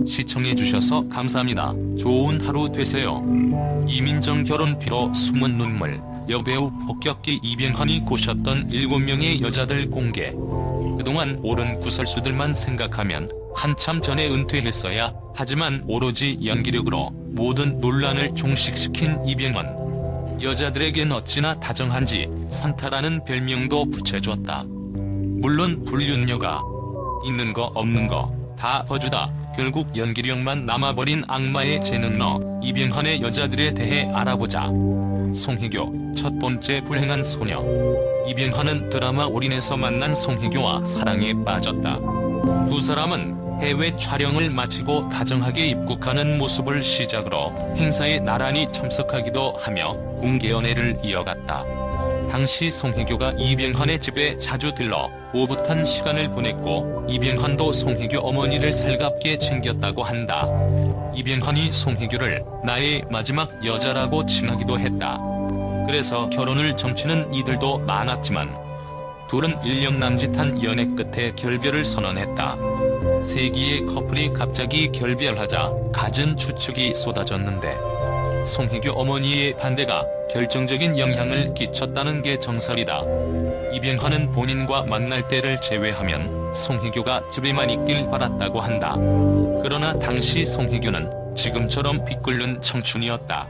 시청해주셔서 감사합니다. 좋은 하루 되세요. 이민정 결혼 피로 숨은 눈물, 여배우 폭격기 이병헌이 꼬셨던 7명의 여자들 공개. 그동안 옳은 구설수들만 생각하면 한참 전에 은퇴했어야 하지만 오로지 연기력으로 모든 논란을 종식시킨 이병헌. 여자들에겐 어찌나 다정한지 산타라는 별명도 붙여줬다. 물론 불륜녀가 있는 거 없는 거 다 버주다. 결국 연기력만 남아버린 악마의 재능러 이병헌의 여자들에 대해 알아보자. 송혜교, 첫 번째 불행한 소녀. 이병헌은 드라마 올인에서 만난 송혜교와 사랑에 빠졌다. 두 사람은 해외 촬영을 마치고 다정하게 입국하는 모습을 시작으로 행사에 나란히 참석하기도 하며 공개 연애를 이어갔다. 당시 송혜교가 이병헌의 집에 자주 들러 오붓한 시간을 보냈고 이병헌도 송혜교 어머니를 살갑게 챙겼다고 한다. 이병헌이 송혜교를 나의 마지막 여자라고 칭하기도 했다. 그래서 결혼을 점치는 이들도 많았지만 둘은 1년 남짓한 연애 끝에 결별을 선언했다. 세기의 커플이 갑자기 결별하자 갖은 추측이 쏟아졌는데 송혜교 어머니의 반대가 결정적인 영향을 끼쳤다는 게 정설이다. 이병헌은 본인과 만날 때를 제외하면 송혜교가 집에만 있길 바랐다고 한다. 그러나 당시 송혜교는 지금처럼 빚끓는 청춘이었다.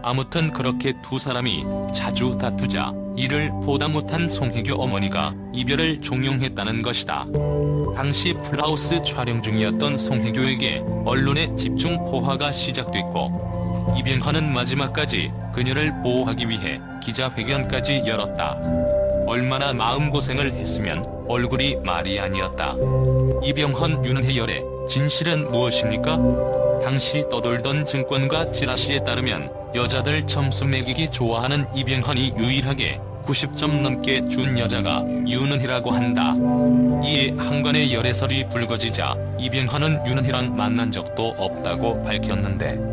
아무튼 그렇게 두 사람이 자주 다투자 이를 보다 못한 송혜교 어머니가 이별을 종용했다는 것이다. 당시 풀하우스 촬영 중이었던 송혜교에게 언론의 집중 포화가 시작됐고 이병헌은 마지막까지 그녀를 보호하기 위해 기자회견까지 열었다. 얼마나 마음고생을 했으면 얼굴이 말이 아니었다. 이병헌 윤은혜 열애 진실은 무엇입니까? 당시 떠돌던 증권가 찌라시에 따르면 여자들 점수 매기기 좋아하는 이병헌이 유일하게 90점 넘게 준 여자가 윤은혜라고 한다. 이에 한간의 열애설이 불거지자 이병헌은 윤은혜랑 만난 적도 없다고 밝혔는데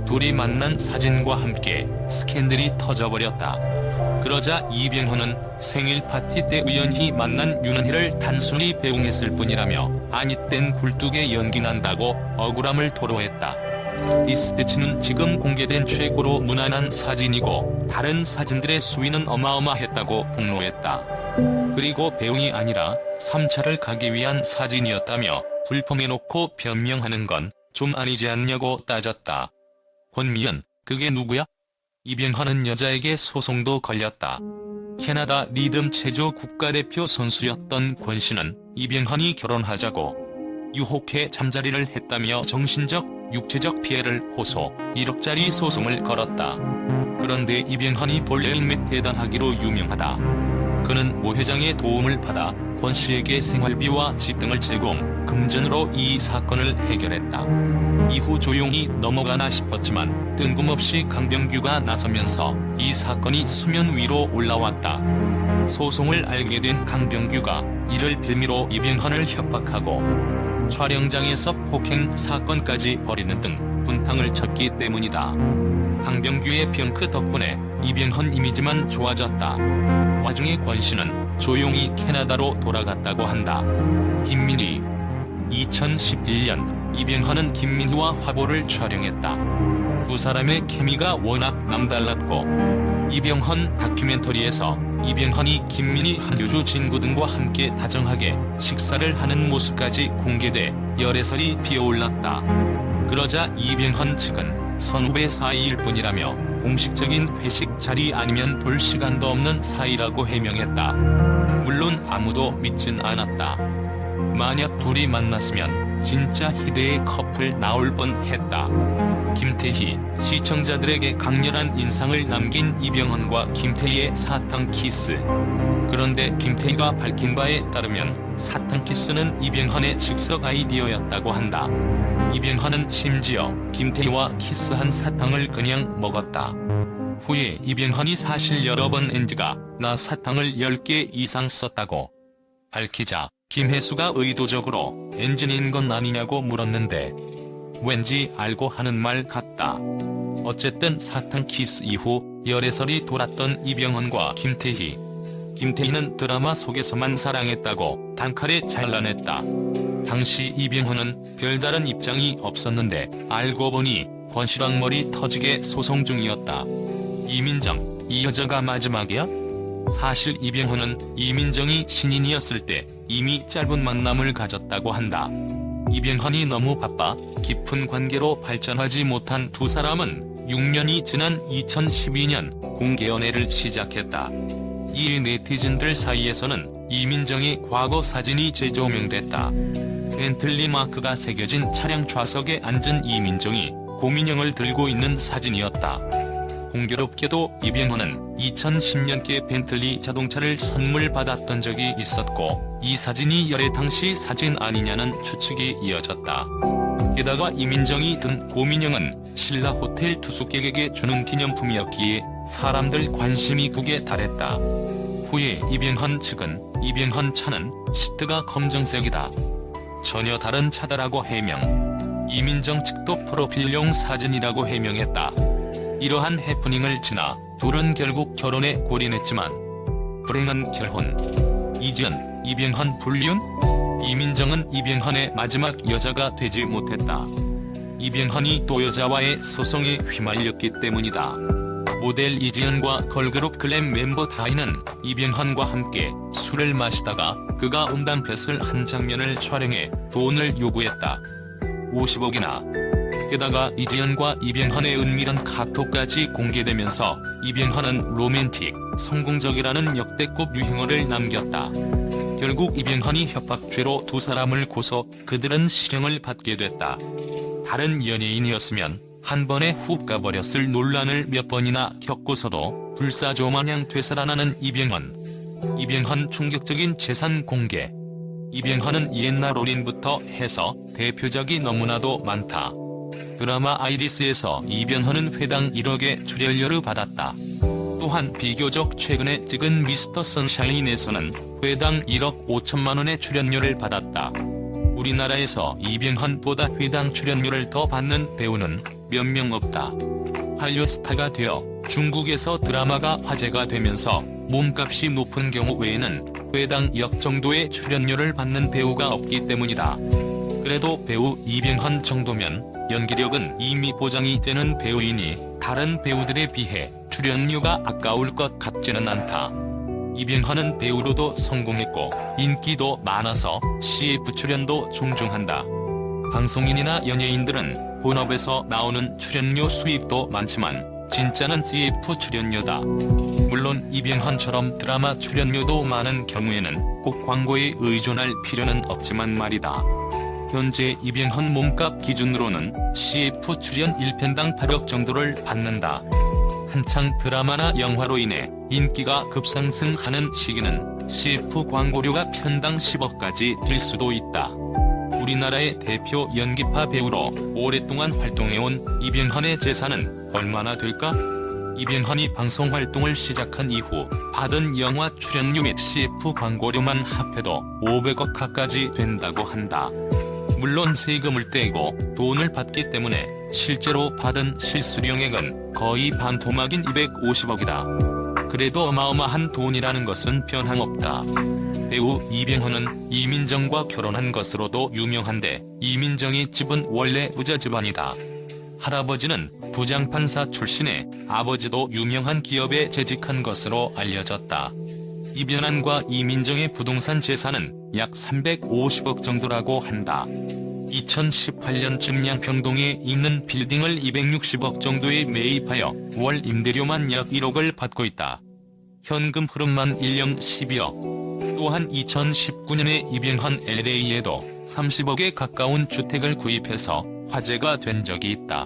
둘이 만난 사진과 함께 스캔들이 터져버렸다. 그러자 이병헌은 생일 파티 때 우연히 만난 윤은혜를 단순히 배웅했을 뿐이라며 아니땐 굴뚝에 연기 난다고 억울함을 토로했다. 디스패치는 지금 공개된 최고로 무난한 사진이고 다른 사진들의 수위는 어마어마했다고 폭로했다. 그리고 배웅이 아니라 3차를 가기 위한 사진이었다며 불捧해놓고 변명하는 건 좀 아니지 않냐고 따졌다. 권미연, 그게 누구야? 이병헌은 여자에게 소송도 걸렸다. 캐나다 리듬 체조 국가대표 선수였던 권 씨는 이병헌이 결혼하자고 유혹해 잠자리를 했다며 정신적, 육체적 피해를 호소, 1억짜리 소송을 걸었다. 그런데 이병헌이 본래 인맥 대단하기로 유명하다. 그는 모 회장의 도움을 받아 권 씨에게 생활비와 집 등을 제공, 금전으로 이 사건을 해결했다. 이후 조용히 넘어가나 싶었지만 뜬금없이 강병규가 나서면서 이 사건이 수면 위로 올라왔다. 소송을 알게 된 강병규가 이를 빌미로 이병헌을 협박하고 촬영장에서 폭행 사건까지 벌이는 등 분탕을 쳤기 때문이다. 강병규의 병크 덕분에 이병헌 이미지만 좋아졌다. 와중에 권 씨는 조용히 캐나다로 돌아갔다고 한다. 김민희 2011년 이병헌은 김민희와 화보를 촬영했다. 두 사람의 케미가 워낙 남달랐고 이병헌 다큐멘터리에서 이병헌이 김민희, 한효주, 진구 등과 함께 다정하게 식사를 하는 모습까지 공개돼 열애설이 피어올랐다. 그러자 이병헌 측은 선후배 사이일 뿐이라며 공식적인 회식 자리 아니면 볼 시간도 없는 사이라고 해명했다. 물론 아무도 믿진 않았다. 만약 둘이 만났으면 진짜 희대의 커플 나올 뻔했다. 김태희, 시청자들에게 강렬한 인상을 남긴 이병헌과 김태희의 사탕 키스. 그런데 김태희가 밝힌 바에 따르면 사탕 키스는 이병헌의 즉석 아이디어였다고 한다. 이병헌은 심지어 김태희와 키스한 사탕을 그냥 먹었다. 후에 이병헌이 사실 여러 번 NG가 나 사탕을 10개 이상 썼다고 밝히자 김혜수가 의도적으로 NG인 건 아니냐고 물었는데 왠지 알고 하는 말 같다. 어쨌든 사탕 키스 이후 열애설이 돌았던 이병헌과 김태희. 김태희는 드라마 속에서만 사랑했다고 단칼에 잘라냈다. 당시 이병헌은 별다른 입장이 없었는데 알고 보니 권시랑머리 터지게 소송 중이었다. 이민정, 이 여자가 마지막이야? 사실 이병헌은 이민정이 신인이었을 때 이미 짧은 만남을 가졌다고 한다. 이병헌이 너무 바빠 깊은 관계로 발전하지 못한 두 사람은 6년이 지난 2012년 공개 연애를 시작했다. 이에 네티즌들 사이에서는 이민정의 과거 사진이 재조명됐다. 벤틀리 마크가 새겨진 차량 좌석에 앉은 이민정이 고민형을 들고 있는 사진이었다. 공교롭게도 이병헌은 2010년께 벤틀리 자동차를 선물 받았던 적이 있었고 이 사진이 열애 당시 사진 아니냐는 추측이 이어졌다. 게다가 이민정이 든 고민형은 신라 호텔 투숙객에게 주는 기념품이었기에 사람들 관심이 극에 달했다. 후에 이병헌 측은 이병헌 차는 시트가 검정색이다. 전혀 다른 차다라고 해명. 이민정 측도 프로필용 사진이라고 해명했다. 이러한 해프닝을 지나 둘은 결국 결혼에 골인했지만 불행한 결혼. 이지연, 이병헌 불륜? 이민정은 이병헌의 마지막 여자가 되지 못했다. 이병헌이 또 여자와의 소송에 휘말렸기 때문이다. 모델 이지연과 걸그룹 글램 멤버 다희는 이병헌과 함께 술을 마시다가 그가 음담패스를 한 장면을 촬영해 돈을 요구했다. 50억이나. 게다가 이지연과 이병헌의 은밀한 카톡까지 공개되면서 이병헌은 로맨틱, 성공적이라는 역대급 유행어를 남겼다. 결국 이병헌이 협박죄로 두 사람을 고소, 그들은 실형을 받게 됐다. 다른 연예인이었으면 한 번에 훅 가버렸을 논란을 몇 번이나 겪고서도 불사조마냥 되살아나는 이병헌. 이병헌 충격적인 재산 공개. 이병헌은 옛날 올인부터 해서 대표작이 너무나도 많다. 드라마 아이리스에서 이병헌은 회당 1억의 출연료를 받았다. 또한 비교적 최근에 찍은 미스터 선샤인에서는 회당 1억 5천만 원의 출연료를 받았다. 우리나라에서 이병헌보다 회당 출연료를 더 받는 배우는 몇 명 없다. 한류 스타가 되어 중국에서 드라마가 화제가 되면서 몸값이 높은 경우 외에는 회당 2억 정도의 출연료를 받는 배우가 없기 때문이다. 그래도 배우 이병헌 정도면 연기력은 이미 보장이 되는 배우이니 다른 배우들에 비해 출연료가 아까울 것 같지는 않다. 이병헌은 배우로도 성공했고 인기도 많아서 CF 출연도 종종 한다. 방송인이나 연예인들은 본업에서 나오는 출연료 수입도 많지만 진짜는 CF 출연료다. 물론 이병헌처럼 드라마 출연료도 많은 경우에는 꼭 광고에 의존할 필요는 없지만 말이다. 현재 이병헌 몸값 기준으로는 CF 출연 1편당 8억 정도를 받는다. 한창 드라마나 영화로 인해 인기가 급상승하는 시기는 CF 광고료가 편당 10억까지 될 수도 있다. 우리나라의 대표 연기파 배우로 오랫동안 활동해온 이병헌의 재산은 얼마나 될까? 이병헌이 방송 활동을 시작한 이후 받은 영화 출연료 및 CF 광고료만 합해도 500억 가까이 된다고 한다. 물론 세금을 떼고 돈을 받기 때문에 실제로 받은 실수령액은 거의 반토막인 250억이다. 그래도 어마어마한 돈이라는 것은 변함없다. 배우 이병헌은 이민정과 결혼한 것으로도 유명한데 이민정의 집은 원래 부자 집안이다. 할아버지는 부장판사 출신에 아버지도 유명한 기업에 재직한 것으로 알려졌다. 이병헌과 이민정의 부동산 재산은 약 350억 정도라고 한다. 2018년 증량평동에 있는 빌딩을 260억 정도에 매입하여 월 임대료만 약 1억을 받고 있다. 현금 흐름만 1년 12억. 또한 2019년에 이병헌 LA에도 30억에 가까운 주택을 구입해서 화제가 된 적이 있다.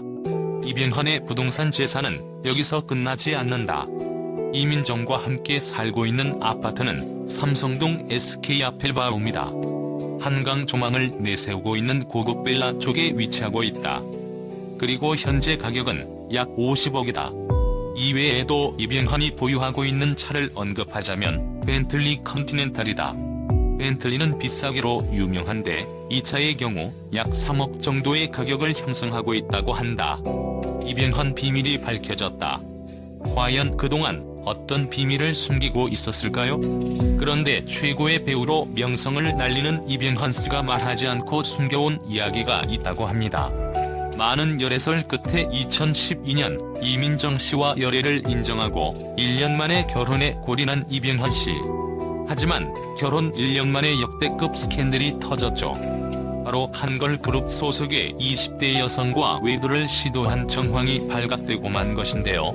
이병헌의 부동산 재산은 여기서 끝나지 않는다. 이민정과 함께 살고 있는 아파트는 삼성동 SK 아펠바움이다. 한강 조망을 내세우고 있는 고급 빌라 쪽에 위치하고 있다. 그리고 현재 가격은 약 50억이다. 이외에도 이병헌이 보유하고 있는 차를 언급하자면 벤틀리 컨티넨탈이다. 벤틀리는 비싸기로 유명한데 이 차의 경우 약 3억 정도의 가격을 형성하고 있다고 한다. 이병헌 비밀이 밝혀졌다. 과연 그동안 어떤 비밀을 숨기고 있었을까요? 그런데 최고의 배우로 명성을 날리는 이병헌 씨가 말하지 않고 숨겨온 이야기가 있다고 합니다. 많은 열애설 끝에 2012년 이민정 씨와 열애를 인정하고 1년 만에 결혼에 골인한 이병헌 씨. 하지만 결혼 1년 만에 역대급 스캔들이 터졌죠. 바로 한걸그룹 소속의 20대 여성과 외도를 시도한 정황이 발각되고 만 것인데요.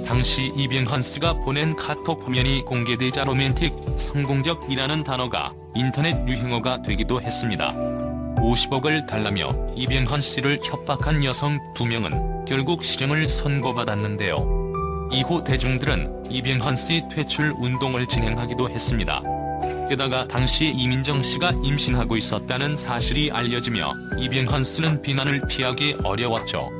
당시 이병헌 씨가 보낸 카톡 화면이 공개되자 로맨틱, 성공적이라는 단어가 인터넷 유행어가 되기도 했습니다. 50억을 달라며 이병헌 씨를 협박한 여성 2명은 결국 실형을 선고받았는데요. 이후 대중들은 이병헌 씨 퇴출 운동을 진행하기도 했습니다. 게다가 당시 이민정 씨가 임신하고 있었다는 사실이 알려지며 이병헌 씨는 비난을 피하기 어려웠죠.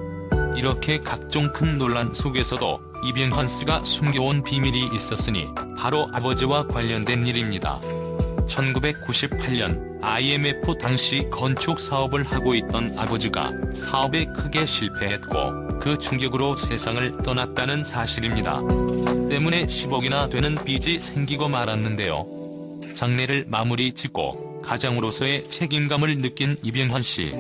이렇게 각종 큰 논란 속에서도 이병헌 씨가 숨겨온 비밀이 있었으니 바로 아버지와 관련된 일입니다. 1998년 IMF 당시 건축 사업을 하고 있던 아버지가 사업에 크게 실패했고 그 충격으로 세상을 떠났다는 사실입니다. 때문에 10억이나 되는 빚이 생기고 말았는데요. 장례를 마무리 짓고 가장으로서의 책임감을 느낀 이병헌 씨.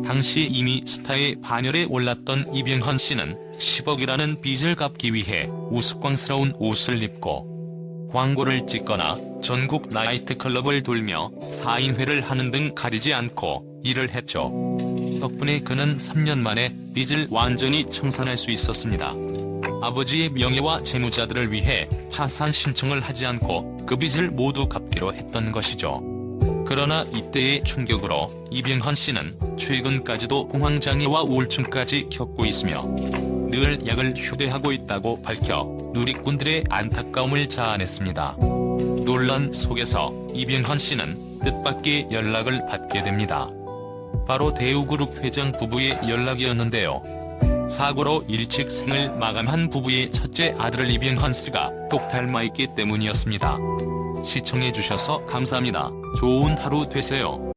당시 이미 스타의 반열에 올랐던 이병헌 씨는 10억이라는 빚을 갚기 위해 우스꽝스러운 옷을 입고 광고를 찍거나 전국 나이트클럽을 돌며 사인회를 하는 등 가리지 않고 일을 했죠. 덕분에 그는 3년 만에 빚을 완전히 청산할 수 있었습니다. 아버지의 명예와 재무자들을 위해 파산 신청을 하지 않고 그 빚을 모두 갚기로 했던 것이죠. 그러나 이때의 충격으로 이병헌 씨는 최근까지도 공황장애와 우울증까지 겪고 있으며 늘 약을 휴대하고 있다고 밝혀 누리꾼들의 안타까움을 자아냈습니다. 논란 속에서 이병헌 씨는 뜻밖의 연락을 받게 됩니다. 바로 대우그룹 회장 부부의 연락이었는데요. 사고로 일찍 생을 마감한 부부의 첫째 아들을 이병헌 씨가 똑 닮아있기 때문이었습니다. 시청해주셔서 감사합니다. 좋은 하루 되세요.